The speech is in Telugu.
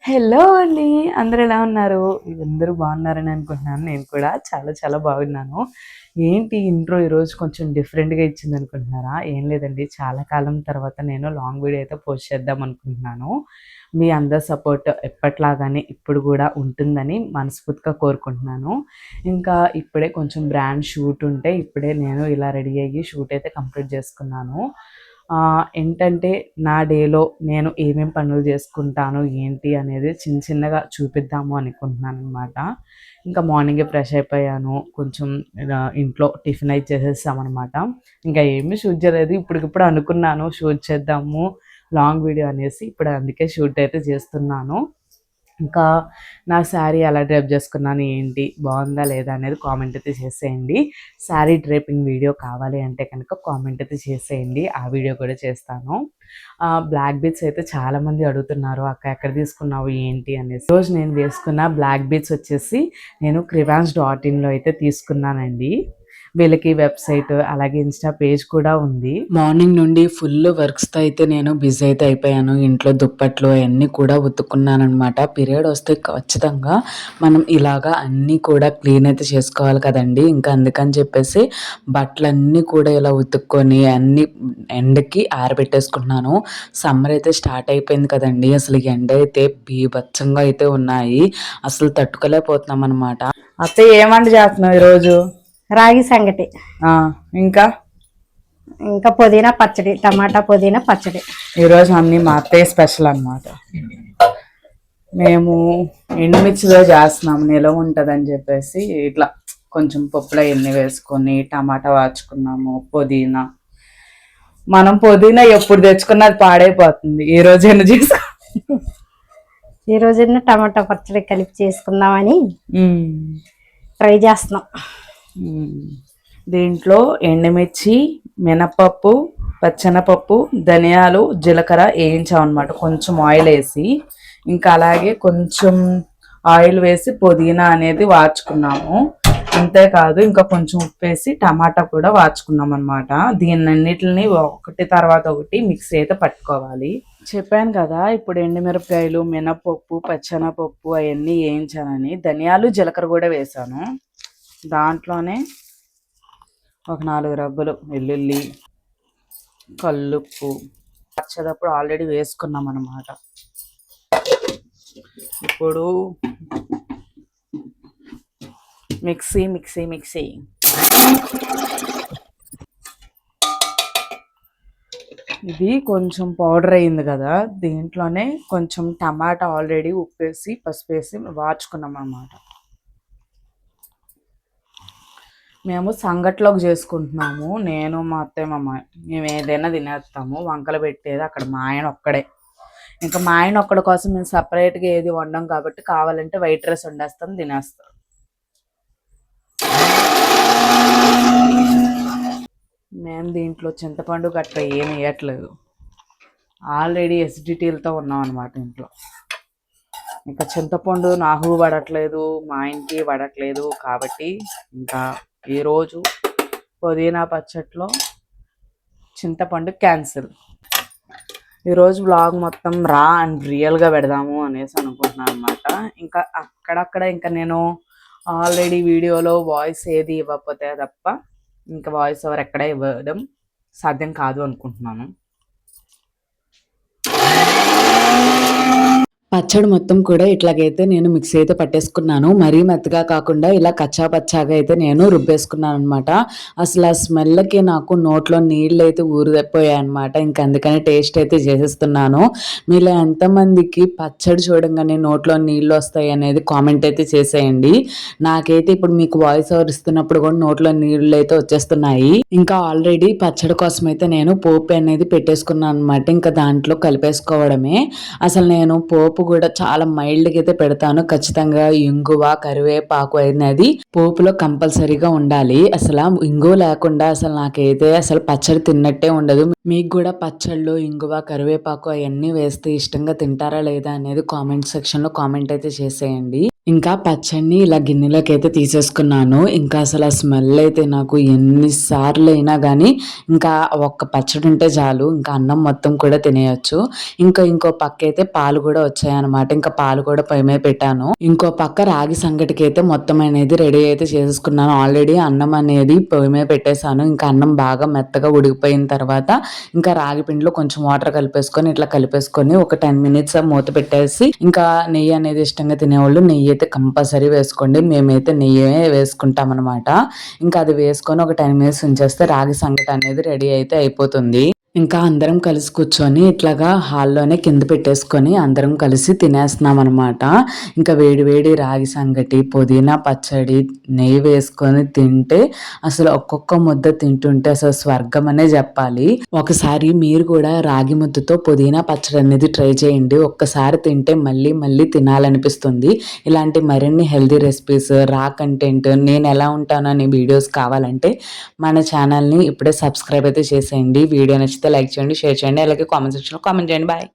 హలో అండి. అందరూ ఎలా ఉన్నారు? అందరూ బాగున్నారని అనుకుంటున్నాను. నేను కూడా చాలా చాలా బాగున్నాను. ఏంటి ఇంట్రో ఈరోజు కొంచెం డిఫరెంట్‌గా ఇచ్చిందనుకుంటున్నారా? ఏం లేదండి. చాలా కాలం తర్వాత నేను లాంగ్ వీడియో అయితే పోస్ట్ చేద్దాం అనుకుంటున్నాను. మీ అందరి సపోర్ట్ ఎప్పటిలాగానే ఇప్పుడు కూడా ఉంటుందని మనస్ఫూర్తిగా కోరుకుంటున్నాను. ఇంకా ఇప్పుడే కొంచెం బ్రాండ్ షూట్ ఉంటే ఇప్పుడే నేను ఇలా రెడీ అయ్యి షూట్ అయితే కంప్లీట్ చేసుకున్నాను. ఏంటంటే నా డేలో నేను ఏమేం పనులు చేసుకుంటాను ఏంటి అనేది చిన్నగా చూపిద్దాము అనుకుంటున్నాననమాట. ఇంకా మార్నింగే ఫ్రెష్ అయిపోయాను. కొంచెం ఇంట్లో టిఫిన్ అయితే చేసేసామనమాట. ఇంకా ఏమీ షూట్ చేయలేదు. ఇప్పటికిప్పుడు అనుకున్నాను షూట్ చేద్దాము లాంగ్ వీడియో అనేసి. ఇప్పుడు అందుకే షూట్ అయితే చేస్తున్నాను. ఇంకా నా శారీ ఎలా డ్రైప్ చేసుకున్నాను ఏంటి బాగుందా లేదా అనేది కామెంట్ అయితే చేసేయండి. శారీ డ్రైపింగ్ వీడియో కావాలి అంటే కనుక కామెంట్ అయితే చేసేయండి. ఆ వీడియో కూడా చేస్తాను. బ్లాక్ బీడ్స్ అయితే చాలామంది అడుగుతున్నారు, అక్క ఎక్కడ తీసుకున్నావు ఏంటి అనేసి. రోజు నేను వేసుకున్న బ్లాక్ బీడ్స్ వచ్చేసి నేను crivans.in అయితే తీసుకున్నానండి. వీళ్ళకి వెబ్సైట్ అలాగే ఇన్స్టా పేజ్ కూడా ఉంది. మార్నింగ్ నుండి ఫుల్ వర్క్స్తో అయితే నేను బిజీ అయితే అయిపోయాను. ఇంట్లో దుప్పట్లు అవన్నీ కూడా ఉతుక్కున్నాను అనమాట. పీరియడ్ వస్తే ఖచ్చితంగా మనం ఇలాగా అన్నీ కూడా క్లీన్ అయితే చేసుకోవాలి కదండి. ఇంకా అందుకని చెప్పేసి బట్టలన్నీ కూడా ఇలా ఉతుక్కొని అన్ని ఎండకి ఆరబెట్టేసుకుంటున్నాను. సమ్మర్ అయితే స్టార్ట్ అయిపోయింది కదండి. అసలు ఎండ అయితే బీభత్సంగా అయితే ఉన్నాయి. అసలు తట్టుకోలేకపోతున్నాం అనమాట. అత్తయ్య ఏమండి చేస్తున్నావు ఈరోజు? రాగి సంగటి, ఇంకా ఇంకా పుదీనా పచ్చడి, టమాటా పుదీనా పచ్చడి. ఈరోజు అన్నీ మా అత్తయ్య స్పెషల్ అనమాట. మేము ఎండుమిర్చిలో చేస్తున్నాము, నిలవ ఉంటుందని చెప్పేసి ఇట్లా కొంచెం పప్పులో ఎన్ని వేసుకొని టమాటా వాచుకున్నాము. పుదీనా మనం పుదీనా ఎప్పుడు తెచ్చుకున్నా అది పాడైపోతుంది. ఈ రోజు ఎన్ని చేసుకో ఈ రోజున టమాటా పచ్చడి కలిపి చేసుకుందామని ట్రై చేస్తున్నాం. దీంట్లో ఎండుమిర్చి, మినపప్పు, పచ్చెనపప్పు, ధనియాలు, జీలకర్ర వేయించామన్నమాట. కొంచెం ఆయిల్ వేసి ఇంకా అలాగే కొంచెం ఆయిల్ వేసి పుదీనా అనేది వాచుకున్నాము. అంతేకాదు ఇంకా కొంచెం ఉప్పు వేసి టమాటా కూడా వాచుకున్నాం అనమాట. దీన్నన్నిటిని ఒకటి తర్వాత ఒకటి మిక్సీ అయితే పట్టుకోవాలి. చెప్పాను కదా ఇప్పుడు ఎండుమిరపకాయలు, మినపప్పు, పచ్చెనపప్పు అవన్నీ వేయించానని. ధనియాలు, జీలకర్ర కూడా వేసాను. దాంట్లోనే ఒక 4 రబ్బలు వెల్లుల్లి, కల్లుప్పు వచ్చేటప్పుడు ఆల్రెడీ వేసుకున్నాం అన్నమాట. ఇప్పుడు మిక్సీ మిక్సీ మిక్సీ ఇది కొంచెం పౌడర్ అయింది కదా. దీంట్లోనే కొంచెం టమాటా ఆల్రెడీ ఉప్పేసి పసుపు వేసి వాచుకున్నాం అన్నమాట. మేము సంగట్లోకి చేసుకుంటున్నాము. నేను మా అత్తయ్య మా అమ్మాయి మేము ఏదైనా తినేస్తాము. వంకలు పెట్టేది అక్కడ మా ఆయన ఒక్కడే. ఇంకా మా ఆయన ఒక్కడి కోసం మేము సపరేట్గా ఏది వండాం కాబట్టి కావాలంటే వైట్ రైస్ వండేస్తాం, తినేస్తాం. మేము దీంట్లో చింతపండు గట్రా ఏమి వేయట్లేదు. ఆల్రెడీ ఎసిడిటీలతో ఉన్నాం అనమాట ఇంట్లో. ఇంకా చింతపండు నాకు పడట్లేదు, మా ఆయనకి పడట్లేదు కాబట్టి ఇంకా ఈరోజు పుదీనా పచ్చట్లో చింతపండు క్యాన్సిల్. ఈరోజు బ్లాగ్ మొత్తం రా అండ్ రియల్గా పెడదాము అనేసి అనుకుంటున్నాను అనమాట. ఇంకా అక్కడక్కడ ఇంకా నేను ఆల్రెడీ వీడియోలో వాయిస్ ఏది ఇవ్వకపోతే తప్ప ఇంకా వాయిస్ ఓవర్ ఎక్కడ ఇవ్వడం సాధ్యం కాదు అనుకుంటున్నాను. పచ్చడి మొత్తం కూడా ఇట్లాగైతే నేను మిక్సీ అయితే పట్టేసుకున్నాను. మరీ మెత్తగా కాకుండా ఇలా కచ్చా పచ్చాగా అయితే నేను రుబ్బేసుకున్నాను అనమాట. అసలు ఆ స్మెల్కి నాకు నోట్లో నీళ్ళు అయితే ఊరిపోయాయి అనమాట. ఇంక అందుకని టేస్ట్ అయితే చేసేస్తున్నాను. మీలో ఎంతమందికి పచ్చడి చూడంగానే నోట్లో నీళ్ళు వస్తాయి అనేది కామెంట్ అయితే చేసేయండి. నాకైతే ఇప్పుడు మీకు వాయిస్ ఓవర్ ఇస్తున్నప్పుడు కూడా నోట్లో నీళ్ళు అయితే వచ్చేస్తున్నాయి. ఇంకా ఆల్రెడీ పచ్చడి కోసం అయితే నేను పోపు అనేది పెట్టేసుకున్నాను అనమాట. ఇంకా దాంట్లో కలిపేసుకోవడమే. అసలు నేను పోపు కూడా చాలా మైల్డ్గా అయితే పెడతాను. ఖచ్చితంగా ఇంగువ, కరివేపాకు అనేది పోపులో కంపల్సరీగా ఉండాలి. అసలు ఇంగువ లేకుండా అసలు నాకైతే అసలు పచ్చడి తిన్నట్టే ఉండదు. మీకు కూడా పచ్చళ్ళు ఇంగువ, కరివేపాకు అవన్నీ వేస్తే ఇష్టంగా తింటారా లేదా అనేది కామెంట్ సెక్షన్లో కామెంట్ అయితే చేసేయండి. ఇంకా పచ్చడిని ఇలా గిన్నెలోకి అయితే తీసేసుకున్నాను. ఇంకా అసలు ఆ స్మెల్ అయితే నాకు ఎన్నిసార్లు అయినా కానీ ఇంకా ఒక్క పచ్చడి ఉంటే చాలు. ఇంకా అన్నం మొత్తం కూడా తినేయొచ్చు. ఇంకా ఇంకో పక్క అయితే పాలు కూడా వచ్చాయన్నమాట. ఇంకా పాలు కూడా పొయ్యి మీద పెట్టాను. ఇంకో పక్క రాగి సంగటికి అయితే మొత్తం అనేది రెడీ అయితే చేసేసుకున్నాను. ఆల్రెడీ అన్నం అనేది పొయ్యి మీద పెట్టేశాను. ఇంకా అన్నం బాగా మెత్తగా ఉడికిపోయిన తర్వాత ఇంకా రాగి పిండిలో కొంచెం వాటర్ కలిపేసుకొని ఇట్లా కలిపేసుకొని ఒక 10 మినిట్స్ మూత పెట్టేసి ఇంకా నెయ్యి అనేది ఇష్టంగా తినేవాళ్ళు నెయ్యి అయితే కంపల్సరీ వేసుకోండి. మేమైతే నెయ్యే వేసుకుంటాం అనమాట. ఇంకా అది వేసుకొని ఒక 10 మినిట్స్ ఉంచేస్తే రాగి సంగటి అనేది రెడీ అయితే అయిపోతుంది. ఇంకా అందరం కలిసి కూర్చొని ఇట్లాగా హాల్లోనే కింద పెట్టేసుకొని అందరం కలిసి తినేస్తున్నాం అనమాట. ఇంకా వేడి వేడి రాగి సంగటి, పుదీనా పచ్చడి, నెయ్యి వేసుకొని తింటే అసలు ఒక్కొక్క ముద్ద తింటుంటే అసలు స్వర్గం అనే చెప్పాలి. ఒకసారి మీరు కూడా రాగి ముద్దతో పుదీనా పచ్చడి అనేది ట్రై చేయండి. ఒక్కసారి తింటే మళ్ళీ మళ్ళీ తినాలనిపిస్తుంది. ఇలాంటి మరిన్ని హెల్తీ రెసిపీస్, రా కంటెంట్, నేను ఎలా ఉంటాను అనే వీడియోస్ కావాలంటే మన ఛానల్ని ఇప్పుడే సబ్స్క్రైబ్ అయితే చేసేయండి. వీడియో నచ్చితే లైక్ చేయండి, షేర్ చేయండి, అలాగే కామెంట్ సెక్షన్లో కామెంట్ చేయండి. బాయ్.